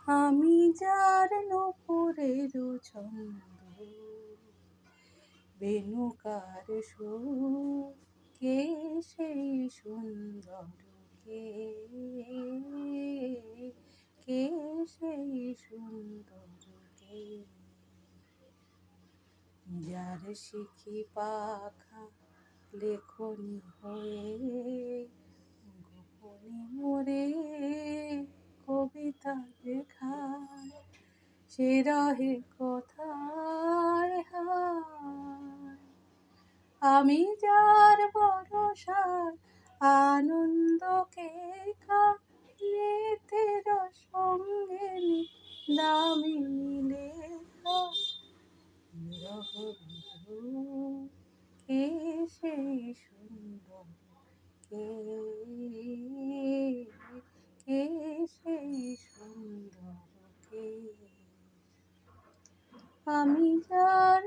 আমি যার নূপুরের ছন্দ, বেণুকার সুর, কে সেই সুন্দর, কে কে সেই সুন্দর, কে যার শিখি পাখা লেখনি হয়ে গোপনে মোরে কবিতা লেখায়, সে রহে কোথায় হায়। আমি যার ভরসার আনন্দকে কালেতের সঙ্গে দামি লেখা, বিরহ বিধু, কে সেই সুন্দর, কে কে সেই সুন্দর, কে আমি যার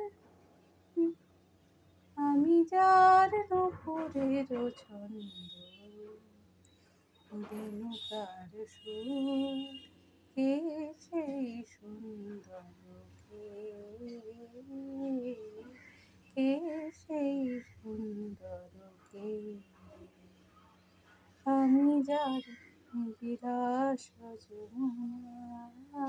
আমি যার নূপুরের ছন্দ, বেণুকার সুর, কে সেই সুন্দর, কে কে সেই সুন্দর, কে আমি যার বিলাস যমুনা।